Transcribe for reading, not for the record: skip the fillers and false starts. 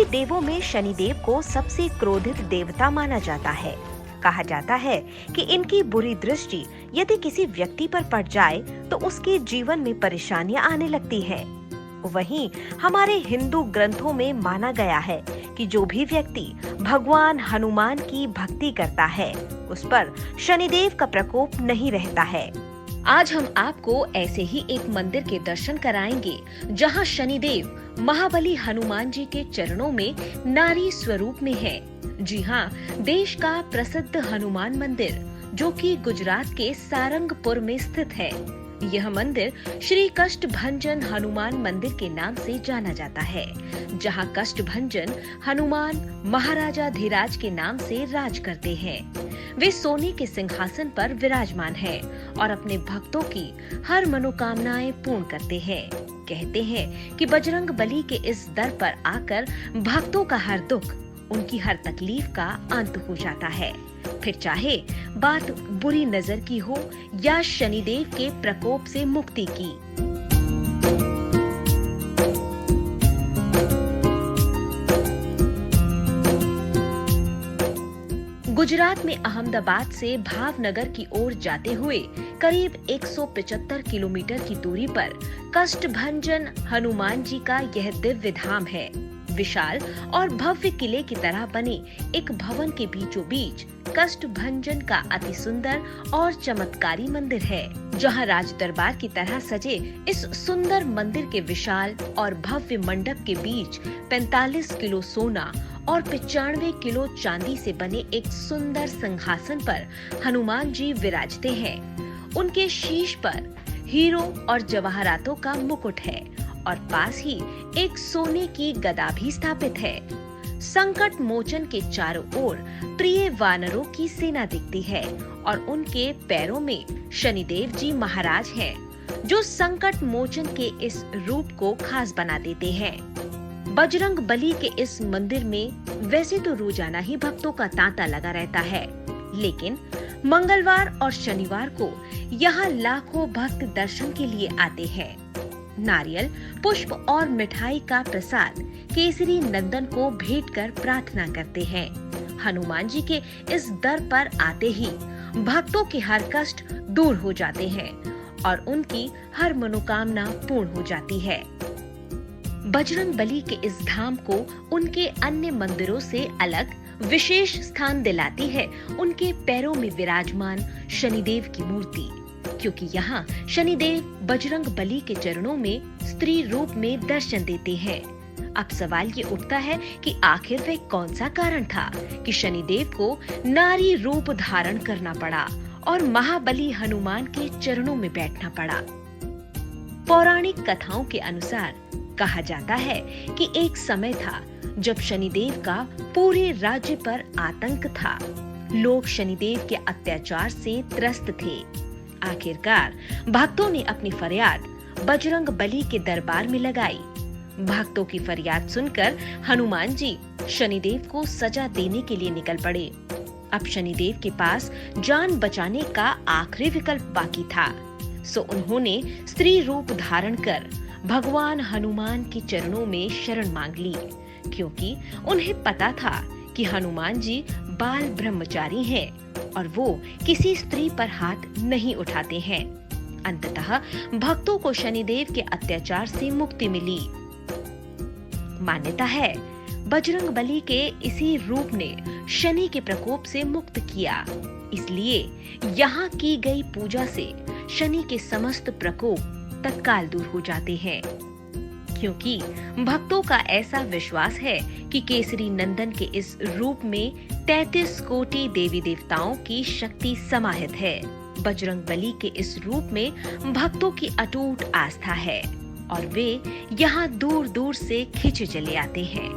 देवों में शनिदेव को सबसे क्रोधित देवता माना जाता है। कहा जाता है कि इनकी बुरी दृष्टि यदि किसी व्यक्ति पर पड़ जाए तो उसके जीवन में परेशानियां आने लगती हैं। वहीं हमारे हिंदू ग्रंथों में माना गया है कि जो भी व्यक्ति भगवान हनुमान की भक्ति करता है उस पर शनिदेव का प्रकोप नहीं रहता है। आज हम आपको ऐसे ही एक मंदिर के दर्शन कराएंगे जहां शनिदेव महाबली हनुमान जी के चरणों में नारी स्वरूप में है। जी हाँ, देश का प्रसिद्ध हनुमान मंदिर जो कि गुजरात के सारंगपुर में स्थित है। यह मंदिर श्री कष्टभंजन हनुमान मंदिर के नाम से जाना जाता है, जहां कष्टभंजन हनुमान महाराजा धीराज के नाम से राज करते हैं। वे सोने के सिंहासन पर विराजमान हैं और अपने भक्तों की हर मनोकामनाएं पूर्ण करते हैं। कहते हैं कि बजरंग बली के इस दर पर आकर भक्तों का हर दुख, उनकी हर तकलीफ का अंत हो जाता है। फिर चाहे बात बुरी नजर की हो या शनिदेव के प्रकोप से मुक्ति की। गुजरात में अहमदाबाद से भावनगर की ओर जाते हुए करीब 175 किलोमीटर की दूरी पर कष्टभंजन हनुमान जी का यह दिव्य धाम है। विशाल और भव्य किले की तरह बने एक भवन के बीचों बीच कष्टभंजन का अति सुंदर और चमत्कारी मंदिर है, जहां राज दरबार की तरह सजे इस सुंदर मंदिर के विशाल और भव्य मंडप के बीच 45 किलो सोना और 95 किलो चांदी से बने एक सुंदर सिंहासन पर हनुमान जी विराजते हैं। उनके शीश पर हीरो और जवाहरातों का मुकुट है और पास ही एक सोने की गदा भी स्थापित है। संकट मोचन के चारों ओर प्रिय वानरों की सेना दिखती है और उनके पैरों में शनिदेव जी महाराज हैं, जो संकट मोचन के इस रूप को खास बना देते हैं। बजरंग बली के इस मंदिर में वैसे तो रोजाना ही भक्तों का तांता लगा रहता है, लेकिन मंगलवार और शनिवार को यहाँ लाखों भक्त दर्शन के लिए आते हैं। नारियल, पुष्प और मिठाई का प्रसाद केसरी नंदन को भेंट कर प्रार्थना करते हैं। हनुमान जी के इस दर पर आते ही भक्तों के हर कष्ट दूर हो जाते हैं और उनकी हर मनोकामना पूर्ण हो जाती है। बजरंग बली के इस धाम को उनके अन्य मंदिरों से अलग विशेष स्थान दिलाती है उनके पैरों में विराजमान शनिदेव की मूर्ति, क्योंकि यहाँ शनिदेव बजरंग बली के चरणों में स्त्री रूप में दर्शन देते हैं। अब सवाल ये उठता है कि आखिर वह कौन सा कारण था कि शनिदेव को नारी रूप धारण करना पड़ा और महाबली हनुमान के चरणों में बैठना पड़ा। पौराणिक कथाओं के अनुसार कहा जाता है कि एक समय था जब शनिदेव का पूरे राज्य पर आतंक था। लोग शनिदेव के अत्याचार से त्रस्त थे। आखिरकार भक्तों ने अपनी फरियाद बजरंग बली के दरबार में लगाई। भक्तों की फरियाद सुनकर हनुमान जी शनिदेव को सजा देने के लिए निकल पड़े। अब शनिदेव के पास जान बचाने का आखिरी विकल्प बाकी था, सो उन्होंने स्त्री रूप धारण कर भगवान हनुमान के चरणों में शरण मांग ली, क्योंकि उन्हें पता था कि हनुमान जी बाल ब्रह्मचारी हैं और वो किसी स्त्री पर हाथ नहीं उठाते हैं। अंततः भक्तों को शनिदेव के अत्याचार से मुक्ति मिली। मान्यता है बजरंग बली के इसी रूप ने शनि के प्रकोप से मुक्त किया, इसलिए यहाँ की गई पूजा से शनि के समस्त प्रकोप तत्काल दूर हो जाते हैं। क्योंकि भक्तों का ऐसा विश्वास है कि केसरी नंदन के इस रूप में 33 कोटि देवी देवताओं की शक्ति समाहित है। बजरंग बली के इस रूप में भक्तों की अटूट आस्था है और वे यहाँ दूर दूर से खिंचे चले आते हैं।